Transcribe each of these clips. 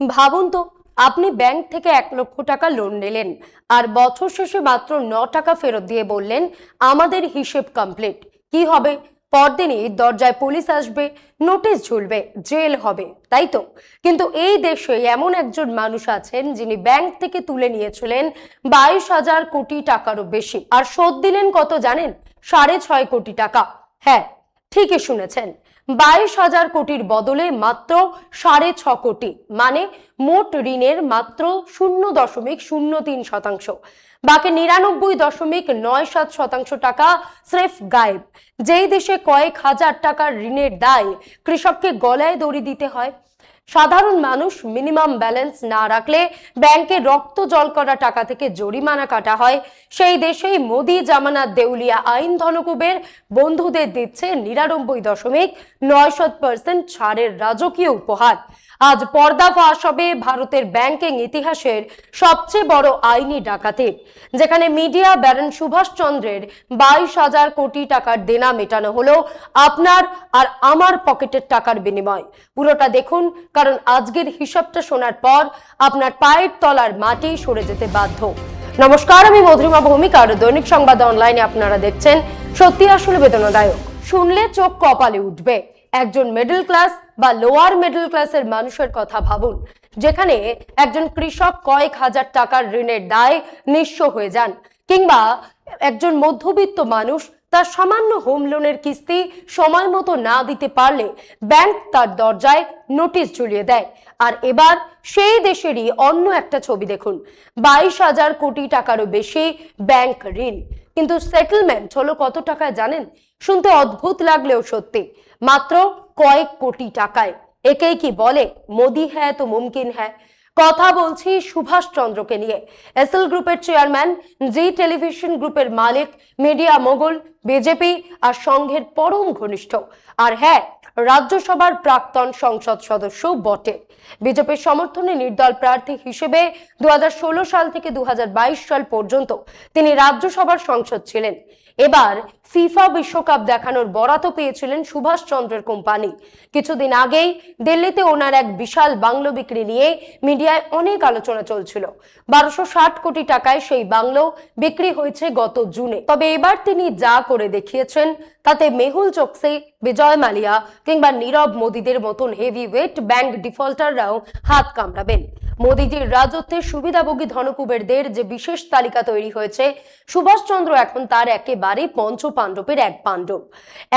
ভাবুন তো, আপনি ব্যাংক থেকে 1 লক্ষ টাকা লোন নিলেন আর বছর শেষে মাত্র 9 টাকা ফেরত দিয়ে বললেন আমাদের হিসেব কমপ্লিট। কি হবে? পরদিনই দরজায় পুলিশ আসবে, নোটিশ ঝুলবে, জেল হবে, তাই তো? কিন্তু এই দেশে এমন একজন মানুষ আছেন যিনি ব্যাংক থেকে তুলে নিয়েছিলেন 22,000 কোটি টাকারও বেশি, আর শোধ দিলেন কত জানেন? 6.5 কোটি টাকা। হ্যাঁ, ঠিকই শুনেছেন, 22,000 কোটির বদলে মাত্র 6.5 কোটি, মানে মোট ঋণের মাত্র 0.03%। বাকি 99.97% টাকা স্রেফ গায়েব। যেই দেশে কয়েক হাজার টাকার ঋণের দায় কৃষককে গলায় দড়ি দিতে হয়, সাধারণ মানুষ মিনিমাম ব্যালেন্স না রাখলে ব্যাংকে রক্ত জল করা টাকা থেকে জরিমানা কাটা হয়, সেই দেশেই মোদি জামানাত দেউলিয়া আইন ধনকুবের বন্ধুদের দিচ্ছে 99.9% ছাড়ের রাজকীয় উপহার। আজ পর্দা ফাঁস হবে ভারতের ব্যাংকিং ইতিহাসের সবচেয়ে বড় আইনি ডাকাতির, যেখানে মিডিয়া ব্যারন সুভাষ চন্দ্রের 22,000 কোটি টাকার দেনা মেটানো হলো আপনার আর আমার পকেটের টাকার বিনিময়। পুরোটা দেখুন, কারণ আজকের হিসাবটা শোনার পর আপনার পায়ের তলার মাটি সরে যেতে বাধ্য। নমস্কার, আমি মধুরিমা ভৌমিক আর দৈনিক সংবাদ অনলাইনে আপনারা দেখছেন। সত্যি আসলে বেদনাদায়ক, শুনলে চোখ কপালে উঠবে। একজন মিডল ক্লাস বা লোয়ার মিডল ক্লাসের মানুষের কথা ভাবুন, যেখানে একজন কৃষক কয়েক হাজার টাকার ঋণের দায় নিঃস্ব হয়ে যান, কিংবা একজন মধ্যবিত্ত মানুষ তার সামান্য হোম লোনের কিস্তি সময় মতো না দিতে পারলে ব্যাংক তার দরজায় নোটিশ ঝুলিয়ে দেয়। আর এবার সেই দেশেরই অন্য একটা ছবি দেখুন, 22,000 কোটি টাকারও বেশি ব্যাংক ঋণ, কিন্তু সেটেলমেন্ট হলো কত টাকায় জানেন? শুনতে অদ্ভুত লাগলেও সত্যি, মাত্র কয়েক কোটি টাকায়। একেই কি বলে মোদি হ্যায় তো মুমকিন হ্যায়। কথা বলছি সুভাষ চন্দ্রকে নিয়ে, এসএল গ্রুপের চেয়ারম্যান, জি টেলিভিশন গ্রুপের মালিক, মিডিয়া মোগল, বিজেপি আর সংঘের পরম ঘনিষ্ঠ, আর হ্যাঁ, রাজ্যসভার প্রাক্তন সংসদ সদস্য বটে। বিজেপির সমর্থনে নির্দল প্রার্থী হিসেবে 2016 সাল থেকে 2022 সাল পর্যন্ত তিনি রাজ্যসভার সংসদ ছিলেন। এবার ফিফা বিশ্বকাপ দেখানোর বরাতও পেয়েছিলেন সুভাষ চন্দ্রের কোম্পানি। কিছুদিন আগেই দিল্লিতে ওনার এক বিশাল বাংলো বিক্রি নিয়ে মিডিয়ায় অনেক আলোচনা চলছিল। 1260 কোটি টাকায় সেই বাংলো বিক্রি হয়েছে গত জুনে। তবে এবার তিনি যা করে দেখিয়েছেন তাতে মেহুল চোকসি, বিজয় মালিয়া কিংবা নীরব মোদীদের মতন হেভিওয়েট ব্যাংক ডিফল্টাররাও হাত কামড়াবেন। মোদীজির রাজত্বের সুবিধাভোগী ধনকুবেরদের যে বিশেষ তালিকা তৈরি হয়েছে, সুভাষচন্দ্র এখন তার একেবারে পঞ্চ পাণ্ডবের এক পাণ্ডব।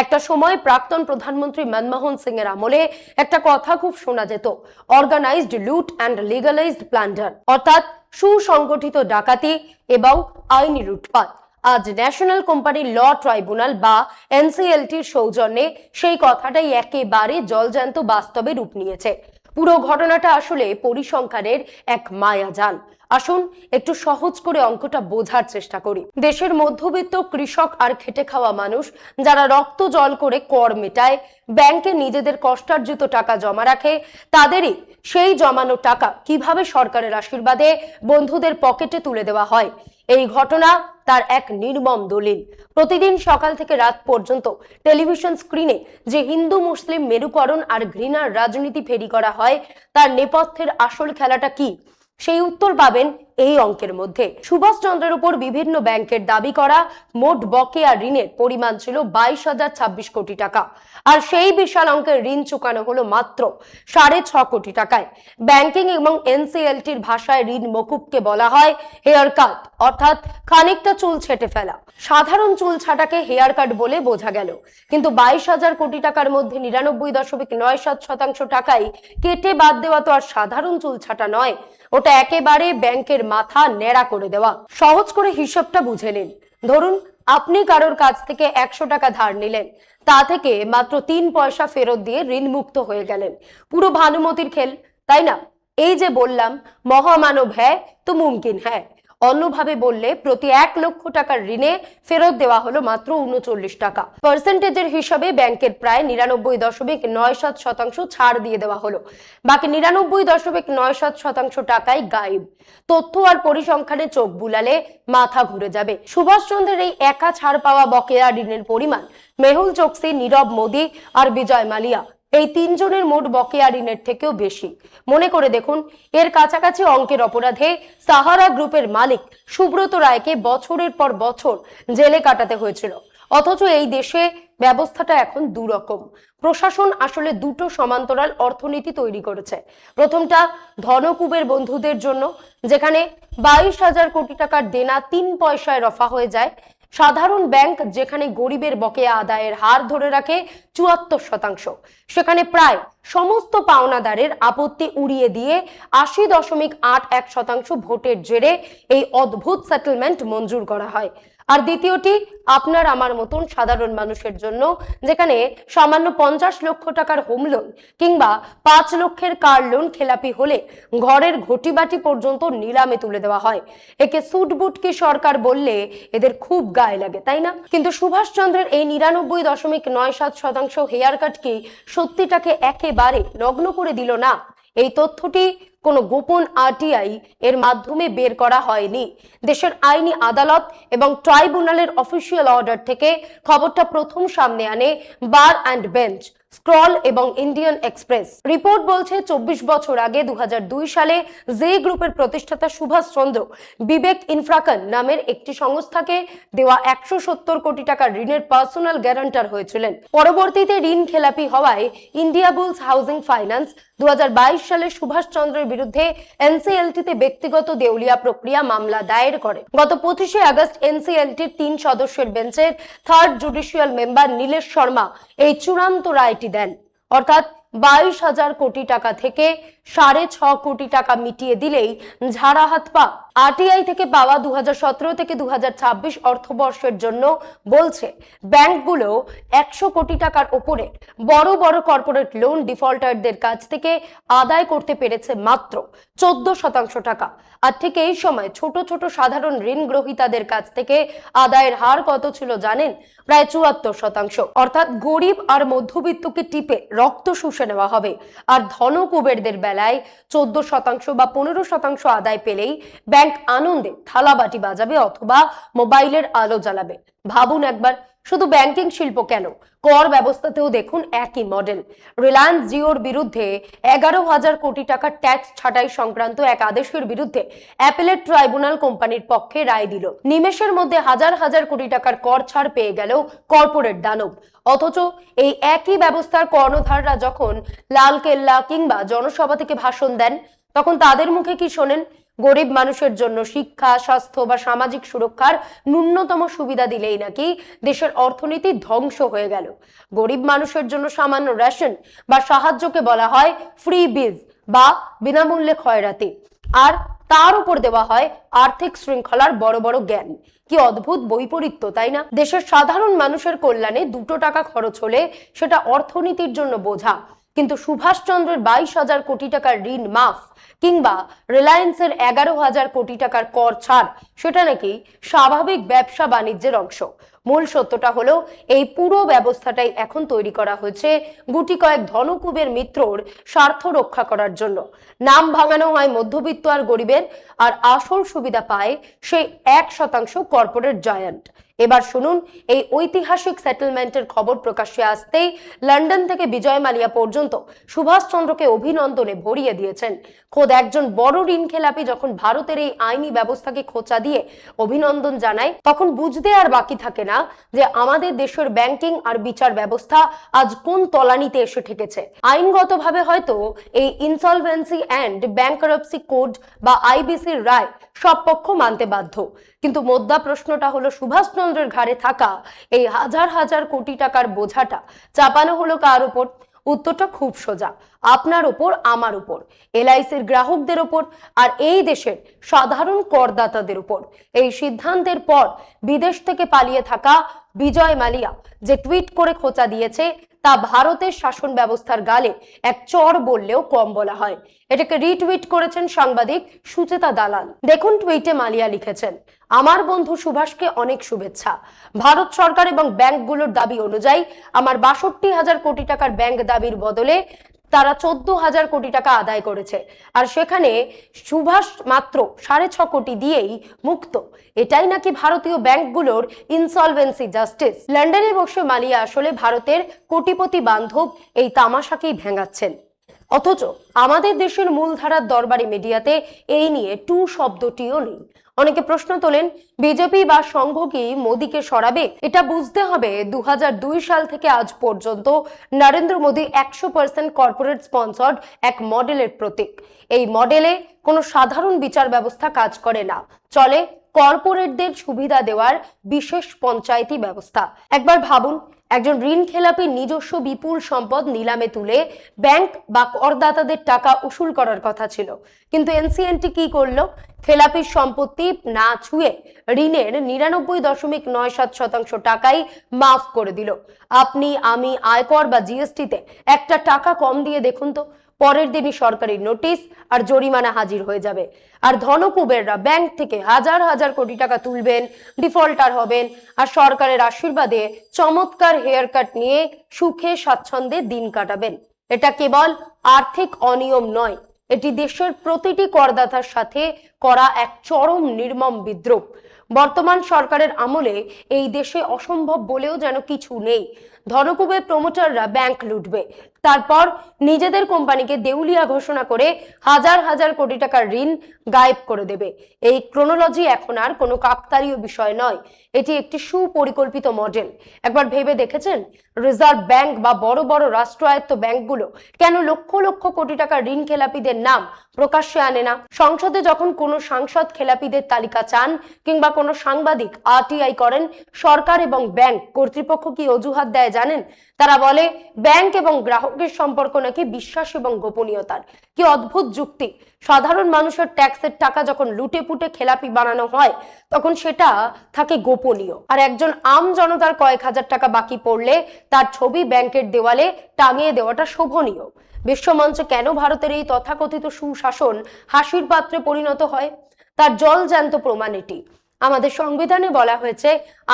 একটা সময় প্রাক্তন প্রধানমন্ত্রী মনমোহন সিং এর আমলে একটা কথা খুব শোনা যেত, অর্গানাইজড লুট অ্যান্ড লিগালাইজড প্লান্ডার, অর্থাৎ সুসংগঠিত ডাকাতি এবং আইনি লুটপাট। আজ ন্যাশনাল কোম্পানি ল ট্রাইব্যুনাল বা এনসিএলটির সৌজন্যে সেই কথাটাই একেবারে জলজ্যান্ত বাস্তবে রূপ নিয়েছে। পুরো ঘটনাটা আসলে পরিসংখ্যানের এক মায়াজাল। আসুন একটু সহজ করে অঙ্কটা বোঝার চেষ্টা করি। দেশের মধ্যবিত্ত কৃষক আর খেটে খাওয়া মানুষ যারা রক্ত জল করে কর মেটায়, ব্যাংকে নিজেদের কষ্টার্জিত টাকা জমা রাখে, তাদেরই সেই জমানো টাকা কিভাবে সরকারের আশীর্বাদে বন্ধুদের পকেটে তুলে দেওয়া হয়। এই ঘটনা তার এক নির্মম দলিল। প্রতিদিন সকাল থেকে রাত পর্যন্ত টেলিভিশন স্ক্রিনে যে হিন্দু মুসলিম মেরুকরণ আর ঘৃণার রাজনীতি ফেরি করা হয়, তার নেপথ্যের আসল খেলাটা কি, সেই উত্তর পাবেন এই অঙ্কের মধ্যে। সুভাষচন্দ্রের উপর বিভিন্ন ব্যাংকের দাবি করা মোট বকেয়া ঋণের পরিমাণ ছিল 22,026 কোটি টাকা, আর সেই বিশাল অঙ্কের ঋণ চুকানো হলো মাত্র 6.5 কোটি টাকায়। ব্যাংকিং এবং এনসিএলটির ভাষায় ঋণ মকুবকে বলা হয় হেয়ার কাট, অর্থাৎ খানিকটা চুল ছেটে ফেলা। সাধারণ চুল ছাটাকে হেয়ার কাট বলে বোঝা গেল, কিন্তু 22,000 কোটি টাকার মধ্যে 99.97% টাকাই কেটে বাদ দেওয়া তো আর সাধারণ চুল ছাটা নয়, ওটা একেবারে ব্যাংকের মাথা ন্যাড়া করে দেওয়া। সহজ করে হিসাবটা বুঝে নিন। ধরুন আপনি কারোর কাছ থেকে 100 টাকা ধার নিলেন, তা থেকে মাত্র 3 পয়সা ফেরত দিয়ে ঋণ মুক্ত হয়ে গেলেন। পুরো ভানুমতির খেল, তাই না? এই যে বললাম মহামানব হ্যায় তো মুমকিন হ্যায়, অন্যভাবে বললে প্রতি 1 লক্ষ টাকার ঋণে ফেরত দেওয়া হলো মাত্র 39 টাকা। পার্সেন্টেজের হিসাবে ব্যাংকের প্রায় 99.97% ছাড় দিয়ে দেওয়া হলো। বাকি 99.97% টাকাই গায়েব। তথ্য আর পরিসংখ্যানে চোখ বুলালে মাথা ঘুরে যাবে। সুভাষচন্দ্রের এই একা ছাড় পাওয়া বকেয়া ঋণের পরিমাণ মেহুল চোকসি, নীরব মোদী আর বিজয় মালিয়া এই তিনজনের মোট বকেয়া ঋণের থেকেও বেশি। মনে করে দেখুন, এর কাছাকাছি অঙ্কের অপরাধে সাহারা গ্রুপের মালিক সুব্রত রায়কে বছরের পর বছর জেলে কাটাতে হয়েছিল। অথচ এই দেশে ব্যবস্থাটা এখন দুরকম। প্রশাসন আসলে দুটো সমান্তরাল অর্থনীতি তৈরি করেছে। প্রথমটা ধনকুবের বন্ধুদের জন্য, যেখানে 22,000 কোটি টাকার দেনা 3 পয়সায় রফা হয়ে যায়। সাধারণ ব্যাংক যেখানে গরিবের বকেয়া আদায়ের হার ধরে রাখে 74%, সেখানে প্রায় সমস্ত পাওনাদারের আপত্তি উড়িয়ে দিয়ে 80.81% ভোটের জেরে এই অদ্ভুত সেটেলমেন্ট মঞ্জুর করা হয়। আর দ্বিতীয়টি আপনার আমার মতন সাধারণ মানুষের জন্য, যেখানে সামান্য 50 লক্ষ টাকার হোম লোন কিংবা 5 লক্ষের কার লোন খেলাপি হলে ঘরের ঘটিবাটি পর্যন্ত নিলামে তুলে দেওয়া হয়। একে সুটবুটকি সরকার বললে এদের খুব গায়ে লাগে, তাই না? কিন্তু সুভাষচন্দ্রের এই 99.97% হেয়ার কাট কি সত্যিটাকে একেবারে নগ্ন করে দিল না? এই তথ্যটি কোনো গোপন আরটিআই এর মাধ্যমে বের করা হয়নি। দেশের আইনি আদালত এবং ট্রাইব্যুনালের অফিসিয়াল অর্ডার থেকে খবরটা প্রথম সামনে আনে বার অ্যান্ড বেঞ্চ, স্ক্রল এবং ইন্ডিয়ান এক্সপ্রেস। রিপোর্ট বলছে 24 বছর আগে 2002 সালে জে গ্রুপের প্রতিষ্ঠাতা সুভাষচন্দ্র বিবেক ইনফ্রাকন নামের একটি সংস্থাকে দেওয়া 170 কোটি টাকার ঋণের পার্সোনাল গ্যারান্টার হয়েছিলেন। পরবর্তীতে ঋণ খেলাপি হওয়ায় ইন্ডিয়া বুলস হাউজিং ফাইন্যান্স 2022 সালে সুভাষচন্দ্রের বিরুদ্ধে এনসিএলটিতে ব্যক্তিগত দেউলিয়া প্রক্রিয়া মামলা দায়ের করে। গত 25 আগস্ট এনসিএলটির 3 সদস্যের বেঞ্চের third judicial member Nilesh Sharma এই চূড়ান্ত রায়টি দেন। অর্থাৎ 22,000 কোটি টাকা থেকে 6.5 কোটি টাকা মিটিয়ে দিলেই ঝাড়া হাত পা। আরটিআই থেকে পাওয়া 2017 থেকে 2026 অর্থবর্ষের জন্য বলছে ব্যাংকগুলো 100 কোটি টাকার উপরে বড় বড় কর্পোরেট লোন ডিফল্টারদের কাছ থেকে আদায় করতে পেরেছে মাত্র 14% টাকা। আর ঠিক এই সময় ছোট ছোট সাধারণ ঋণ গ্রহীতাদের কাছ থেকে আদায়ের হার কত ছিল জানেন? প্রায় 74%। অর্থাৎ গরিব আর মধ্যবিত্তকে টিপে রক্ত শুষে নেওয়া হবে। আর ধনকুবেরদের বেলায় 14% বা 15% আদায় পেলেই ব্যাংক আনন্দে থালাবাটি বাজাবে অথবা মোবাইলের আলো জ্বালাবে। ভাবুন একবার, শুধু ব্যাংকিং শিল্প কেন, কর ব্যবস্থাতেও দেখুন একই মডেল। রিলায়েন্স জিওর বিরুদ্ধে 11,000 কোটি টাকার ট্যাক্স ছাঁটাই সংক্রান্ত এক আদেশের বিরুদ্ধে অ্যাপেলেট ট্রাইব্যুনাল কোম্পানির পক্ষে রায় দিল। নিমেষের মধ্যে হাজার হাজার কোটি টাকার কর ছাড় পেয়ে গেল কর্পোরেট দানব। অথচ এই একই ব্যবস্থার কর্ণধাররা যখন লালকেল্লা কিংবা জনসভা থেকে ভাষণ দেন, তখন তাদের মুখে কি শোনেন? গরিব মানুষের জন্য শিক্ষা, স্বাস্থ্য বা সামাজিক সুরক্ষার ন্যূনতম সুবিধা দিলেই নাকি দেশের অর্থনীতি ধ্বংস হয়ে গেল। গরিব মানুষের জন্য সামান্য রেশন বা সাহায্যকে বলা হয় ফ্রি বীজ বা বিনামূল্যে খয়রাতি, আর তার উপর দেওয়া হয় আর্থিক শৃঙ্খলার বড় বড় জ্ঞান। কি অদ্ভুত বৈপরীত্য, তাই না? দেশের সাধারণ মানুষের কল্যাণে 2 টাকা খরচ হলে সেটা অর্থনীতির জন্য বোঝা, কিন্তু সুভাষচন্দ্রের 22,000 কোটি টাকার ঋণ মাফ কিংবা রিলায়েন্সের 11,000 কোটি টাকার কর ছাড় সেটা নাকি স্বাভাবিক ব্যবসা বাণিজ্যের অংশ। মূল সত্যটা হলো এই পুরো ব্যবস্থাটাই এখন তৈরি করা হয়েছে গুটি কয়েক ধনকুবের মিত্রর স্বার্থ রক্ষা করার জন্য। নাম ভাঙানো হয় মধ্যবিত্ত আর গরিবের, আর আসল সুবিধা পায় সেই 1% কর্পোরেট জায়ান্ট। এবার শুনুন এই ঐতিহাসিক সেটেলমেন্টের খবর প্রকাশ্যে আসতেই লন্ডন থেকে বিজয় মালিয়া পর্যন্ত সুভাষচন্দ্রকে অভিনন্দনে ভরিয়ে দিয়েছেন। খোদ একজন বড় ঋণ খেলাপি যখন ভারতের এই আইনি ব্যবস্থাকে খোঁচা দিয়ে অভিনন্দন জানায়, তখন বুঝতে আর বাকি থাকে না যে আমাদের দেশের ব্যাংকিং আর বিচার ব্যবস্থা আজ কোন তলানিতে এসে ঠেকেছে। আইনগতভাবে হয়তো এই ইনসলভেন্সি অ্যান্ড ব্যাংকারপ্সি কোড বা আইবিসির রায় সব পক্ষ মানতে বাধ্য, কিন্তু মোদ্দা প্রশ্নটা হলো সুভাষচন্দ্রের ঘাড়ে থাকা এই হাজার হাজার কোটি টাকার বোঝাটা চাপানো হলো কার উপর? উত্তরটা খুব সোজা, আপনার উপর, আমার উপর, এলআইসির গ্রাহকদের উপর আর এই দেশের সাধারণ করদাতাদের উপর। এই সিদ্ধান্তের পর বিদেশ থেকে পালিয়ে থাকা বিজয় মালিয়া যে টুইট করে খোঁচা দিয়েছে তা ভারতের শাসন ব্যবস্থার গালে এক চর বললেও কম বলা হয়। এটাকে রিটুইট করেছেন সাংবাদিক সুচেতা দালাল। দেখুন টুইটে মালিয়া লিখেছেন, আমার বন্ধু সুভাষকে অনেক শুভেচ্ছা। ভারত সরকার এবং ব্যাংকগুলোর দাবি অনুযায়ী আমার 62,000 কোটি টাকার ব্যাংক দাবির বদলে তারা 14,000 কোটি টাকা আদায় করেছে, আর সেখানে সুভাষ মাত্র 6.5 কোটি দিয়েই মুক্ত। এটাই নাকি ভারতীয় ব্যাংকগুলোর ইনসলভেন্সি জাস্টিস। লন্ডনে বসে মালিয়া আসলে ভারতের কোটিপতি বান্ধব এই তামাশাকেই ভেঙাচ্ছেন, অথচ আমাদের দেশের মূলধারার দরবারি মিডিয়াতে এই নিয়ে টু শব্দটিও নেই। অনেকে প্রশ্ন তোলেন, বিজেপি বা সংঘ কি মোদীকে সরাবে? এটা বুঝতে হবে 2002 সাল থেকে আজ পর্যন্ত নরেন্দ্র মোদী 100% কর্পোরেট স্পন্সর্ড এক মডেলের প্রতীক। এই মডেলে কোনো সাধারণ বিচার ব্যবস্থা কাজ করে না, চলে কর্পোরেটদের সুবিধা দেওয়ার বিশেষ পঞ্চায়েতি ব্যবস্থা। একবার ভাবুন, একজন ঋণ খেলাপি নিজস্ব বিপুল সম্পদ নিলামে তুলে ব্যাংক বা করদাতাদের টাকা উসুল করার কথা ছিল, কিন্তু এনসিএনটি কি করলো? খেলাপির সম্পত্তি না ছুঁয়ে ঋণের 99.97% টাকাই মাফ করে দিল। আপনি আমি আয়কর বা জিএসটিতে একটা টাকা কম দিয়ে দেখুন তো, পরের দিনই সরকারি নোটিশ আর জরিমানা হাজির হয়ে যাবে। আর ধনকুবেররা ব্যাংক থেকে হাজার হাজার কোটি টাকা তুলবেন, ডিফল্টার হবেন, আর সরকারের আশীর্বাদে চমৎকার হেয়ার কাট নিয়ে সুখে স্বাচ্ছন্দ্যে দিন কাটাবেন। এটা কেবল আর্থিক অনিয়ম নয়, এটি দেশের প্রতিটি করদাতার সাথে করা এক চরম নির্মম বিদ্রোহ। বর্তমান সরকারের আমলে এই দেশে অসম্ভব বলেও যেন কিছু নেই। ধনকুবের প্রমোটাররা ব্যাংক লুটবে, তারপর নিজেদের কোম্পানিকে দেউলিয়া ঘোষণা করে হাজার হাজার কোটি টাকার ঋণ গায়েব করে দেবে। এই ক্রোনোলজি এখন আর কোনো কাকতালীয় বিষয় নয়, এটি একটি সুপরিকল্পিত মডেল। একবার ভেবে দেখেছেন, রিজার্ভ ব্যাংক বা বড় বড় রাষ্ট্রায়ত্ত ব্যাংকগুলো কেন লক্ষ লক্ষ কোটি টাকার ঋণ খেলাপিদের নাম প্রকাশ্যে আনে না? সংসদে যখন কোনো সাংসদ খেলাপিদের তালিকা চান কিংবা কোনো সাংবাদিক আরটিআই করেন, সরকার এবং ব্যাংক কর্তৃপক্ষ কি অজুহাত দেয় জানেন? তারা বলে ব্যাংক এবং গ্রাহকের সম্পর্ক নাকি বিশ্বাস এবং গোপনীয়তার। কি অদ্ভুত যুক্তি! সাধারণ মানুষের ট্যাক্সের টাকা যখন লুটে পুটে খেলাপি বানানো হয়, তখন সেটা থাকে গোপনীয়, আর একজন আম জনতার কয়েক হাজার টাকা বাকি পড়লে তার ছবি ব্যাংকের দেওয়ালে টাঙিয়ে দেওয়াটা শোভনীয়। বিশ্বমঞ্চে কেন ভারতের এই তথাকথিত সুশাসন হাসির পাত্রে পরিণত হয়? তার জলজ্যান্ত প্রমাণ এটি। আমাদের সংবিধানে বলা হয়েছে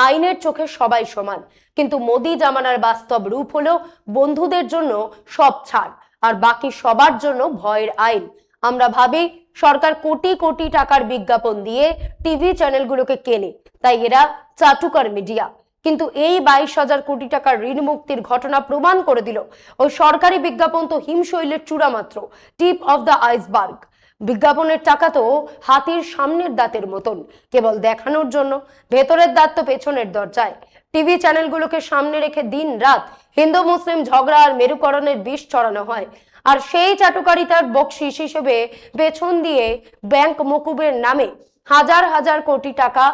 আইনের চোখে সবাই সমান, কিন্তু মোদি জামানার বাস্তব রূপ হলো বন্ধুদের জন্য সব ছাড় আর বাকি সবার জন্য ভয়ের আইন। আমরা ভাবি সরকার কোটি কোটি টাকার বিজ্ঞাপন দিয়ে টিভি চ্যানেলগুলোকে কেনে, তাই এরা চাটুকার মিডিয়া। কিন্তু এই 22,000 কোটি টাকার ঋণ মুক্তির ঘটনা প্রমাণ করে দিল ওই সরকারি বিজ্ঞাপন তো হিমশৈলের চূড়া মাত্র, টিপ অফ দ্য আইসবার্গ। বিজ্ঞাপনের টাকা তো হাতির সামনের দাঁতের মতন, কেবল দেখানোর জন্য। ভেতরের দাঁত তো পেছনের দরজায়। টিভি চ্যানেলগুলোকে সামনে রেখে দিন রাত হিন্দু মুসলিম ঝগড়া আর মেরুকরণের বিষ ছড়ানো হয়, আর সেই চাটুকারিতার বকশিস হিসেবে পেছন দিয়ে ব্যাংক মকুবের নামে হাজার হাজার কোটি টাকা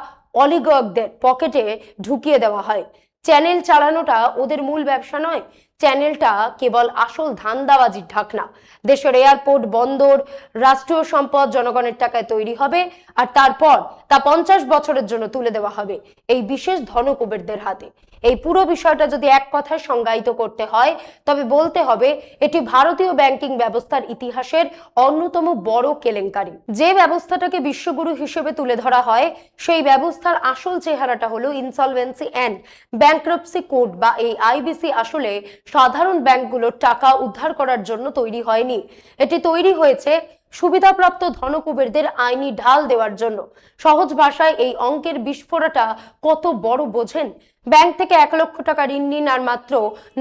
অলিগার্কদের পকেটে ঢুকিয়ে দেওয়া হয়। চ্যানেল চালানোটা ওদের মূল ব্যবসা নয়, চ্যানেলটা কেবল আসল ধান্দাবাজির ঢাকনা। দেশের এয়ারপোর্ট, বন্দর, রাষ্ট্রীয় সম্পদ জনগণের টাকায় তৈরি হবে, আর তারপর তা 50 বছরের জন্য তুলে দেওয়া হবে এই বিশেষ ধনকুবেরদের হাতে। এই পুরো বিষয়টা যদি এক কথায় সংজ্ঞায়িত করতে হয়, তবে বলতে হবে এটি ভারতীয় ব্যাংকিং ব্যবস্থার ইতিহাসের অন্যতম বড় কেলেঙ্কারি। যে ব্যবস্থাটাকে বিশ্বগুরু হিসেবে তুলে ধরা হয়, সেই ব্যবস্থার আসল চেহারাটা হলো ইনসলভেন্সি অ্যান্ড ব্যাংক্রাপসি কোড বা এই আইবিসি। আসলে সাধারণ ব্যাংকগুলোর টাকা উদ্ধার করার জন্য তৈরি হয়নি, এটি তৈরি হয়েছে সুবিধাপ্রাপ্ত ধনকুবেরদের আইনি ঢাল দেওয়ার জন্য। সহজ ভাষায় এই অঙ্কের বিস্ফোরণটা কত বড় বোঝেন? ব্যাংক থেকে 1 লক্ষ টাকা ঋণ নিন আর মাত্র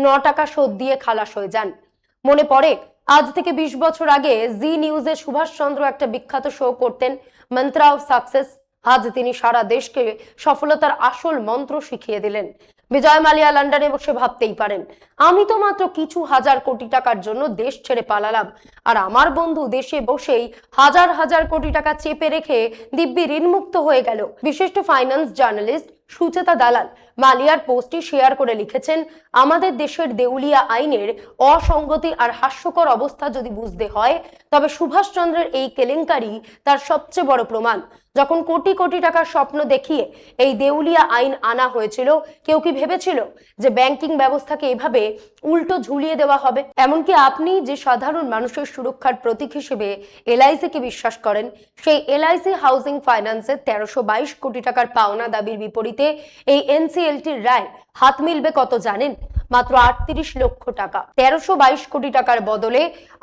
9 টাকা শোধ দিয়ে খালাস হয়ে যান। মনে পড়ে আজ থেকে 20 বছর আগে জি নিউজে সুভাষচন্দ্র একটা বিখ্যাত শো করতেন, মন্ত্র অফ সাকসেস। আজ তিনি সারা দেশকে সফলতার আসল মন্ত্র শিখিয়ে দিলেন। বিজয় মালিয়া লন্ডনে বসে ভাবতেই পারেন, আমি তো মাত্র কিছু হাজার কোটি টাকার জন্য দেশ ছেড়ে পালালাম, আর আমার বন্ধু দেশে বসেই হাজার হাজার কোটি টাকা চেপে রেখে দিব্যি ঋণমুক্ত হয়ে গেল। বিশিষ্ট ফাইন্যান্স জার্নালিস্ট সুচেতা দালাল মালিয়ার পোস্টটি শেয়ার করে লিখেছেন, আমাদের দেশের দেউলিয়া আইনের অসঙ্গতি আর হাস্যকর অবস্থা যদি বুঝতে হয়, তবে সুভাষচন্দ্রের এই কেলেঙ্কারি তার সবচেয়ে বড় প্রমাণ। যখন কোটি কোটি টাকার স্বপ্ন দেখিয়ে এই দেউলিয়া আইন আনা হয়েছিল, কেউ কি ভেবেছিল যে ব্যাংকিং ব্যবস্থাকে এভাবে উল্টো ঝুলিয়ে দেওয়া হবে? এমনকি আপনি যে সাধারণ মানুষের সুরক্ষার প্রতীক হিসেবে এলআইসিকে বিশ্বাস করেন, সেই এলআইসি হাউজিং ফাইন্যান্সের 1322 কোটি টাকার পাওনা দাবির বিপরীতে দিতে এই এনসিএলটির রায় হাত মিলবে কত জানেন? মাত্র 38 লক্ষ টাকা। 1322 কোটি টাকার বদলে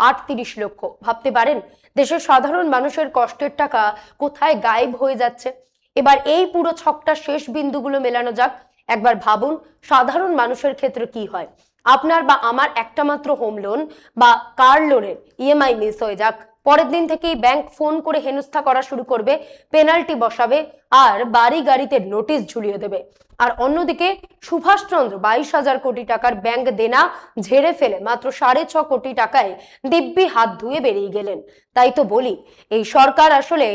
38 লক্ষ। ভাবতে পারেন দেশের সাধারণ মানুষের কষ্টের টাকা কোথায় গায়েব হয়ে যাচ্ছে। এবার এই পুরো ছকটা শেষ বিন্দুগুলো মেলানো যাক। একবার ভাবুন সাধারণ মানুষের ক্ষেত্রে কি হয়। আপনার বা আমার একটা মাত্র হোম লোন বা কার লোনের ইএমআই মিস হয়ে যাক, পরের দিন থেকেই ব্যাংক ফোন করে হেনস্থা করা শুরু করবে, পেনাল্টি বসাবে আর বাড়ি গাড়িতে নোটিশ ঝুলিয়ে দেবে। আর অন্যদিকে সুভাষচন্দ্র 22,000 কোটি টাকার ব্যাংক দেনা ঝেড়ে ফেলে মাত্র 6.5 কোটি টাকায় দিব্যি হাত ধুয়ে বেরিয়ে গেলেন। তাই তো বলি এই সরকার আসলে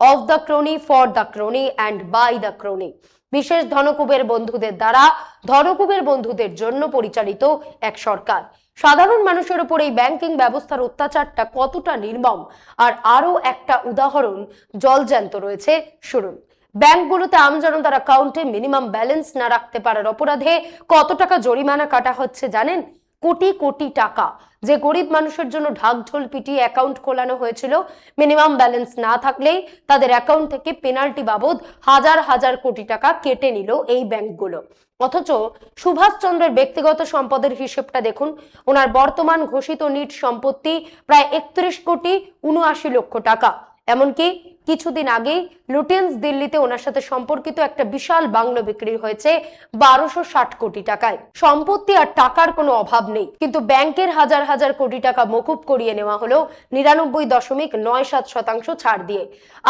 of the crony, for the crony and by the crony. বিশেষ ধনকুবের বন্ধুদের দ্বারা ধনকুবের বন্ধুদের জন্য পরিচালিত এক সরকার। সাধারণ মানুষের উপর এই ব্যাংকিং ব্যবস্থার অত্যাচারটা কতটা নির্মম আর আরো একটা উদাহরণ জলজ্যান্ত রয়েছে, শুনুন। ব্যাংকগুলোতে আমজনতার অ্যাকাউন্টে মিনিমাম ব্যালেন্স না রাখতে পারার অপরাধে কত টাকা জরিমানা কাটা হচ্ছে জানেন? কোটি কোটি টাকা। যে গরিব মানুষের জন্য ঢাকঢোল পিটিয়ে অ্যাকাউন্ট খোলানো হয়েছিল, মিনিমাম ব্যালেন্স না থাকলেই তাদের অ্যাকাউন্ট থেকে পেনাল্টি বাবদ হাজার হাজার কোটি টাকা কেটে নিল এই ব্যাংকগুলো। অথচ সুভাষচন্দ্রের ব্যক্তিগত সম্পদের হিসেবটা দেখুন। ওনার বর্তমান ঘোষিত নিট সম্পত্তি প্রায় 31 কোটি 79 লক্ষ টাকা। এমনকি কিছুদিন আগেই লুটেন্স দিল্লিতে ওনার সাথে সম্পর্কিত একটা বিশাল বাংলো বিক্রি হয়েছে 1260 কোটি টাকায়। সম্পত্তি আর টাকার কোনো অভাব নেই, কিন্তু ব্যাংকের হাজার হাজার কোটি টাকা মকুব করিয়ে নেওয়া হলো 99.97% ছাড় দিয়ে।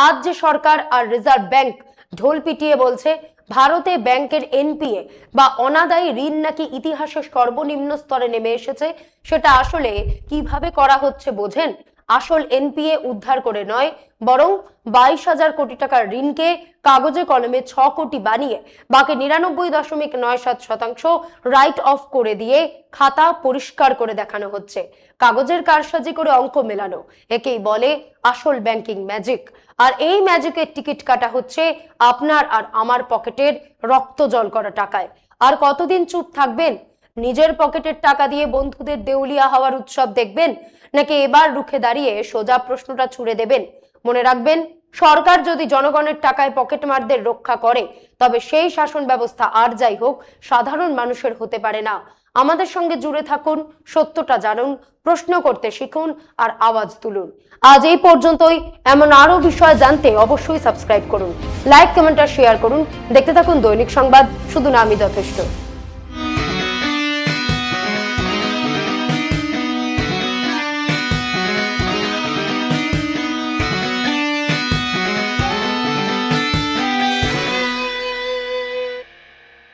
আজ যে সরকার আর রিজার্ভ ব্যাংক ঢোল পিটিয়ে বলছে ভারতে ব্যাংকের এনপিএ বা অনাদায়ী ঋণ নাকি ইতিহাসের সর্বনিম্ন স্তরে নেমে এসেছে, সেটা আসলে কিভাবে করা হচ্ছে বোঝেন? আসল এনপিএ উদ্ধার করে নয়, বরং 22,000 কোটি টাকার ঋণকে কাগজে কলমে 6 কোটি বানিয়ে বাকি 99.97% রাইট অফ করে দিয়ে খাতা পরিষ্কার করে দেখানো হচ্ছে। কাগজের কারসাজি করে অঙ্ক মেলানো, একেই বলে আসল ব্যাংকিং ম্যাজিক। আর এই ম্যাজিকের টিকিট কাটা হচ্ছে আপনার আর আমার পকেটের রক্ত জল করা টাকায়। আর কতদিন চুপ থাকবেন? নিজের পকেটের টাকা দিয়ে বন্ধুদের দেউলিয়া হওয়ার উৎসব দেখবেন, নাকি এবার রুখে দাঁড়িয়ে সোজা প্রশ্নটা ছুড়ে দেবেন? মনে রাখবেন, সরকার যদি জনগণের টাকায় পকেটমারদের রক্ষা করে, তবে সেই শাসন ব্যবস্থা আর যাই হোক সাধারণ মানুষের হতে পারে না। আমাদের সঙ্গে জুড়ে থাকুন, সত্যটা জানুন, প্রশ্ন করতে শিখুন আর আওয়াজ তুলুন। আজ এই পর্যন্তই। এমন আরো বিষয় জানতে অবশ্যই সাবস্ক্রাইব করুন, লাইক, কমেন্ট আর শেয়ার করুন। দেখতে থাকুন দৈনিক সংবাদ, শুধু নামই যথেষ্ট।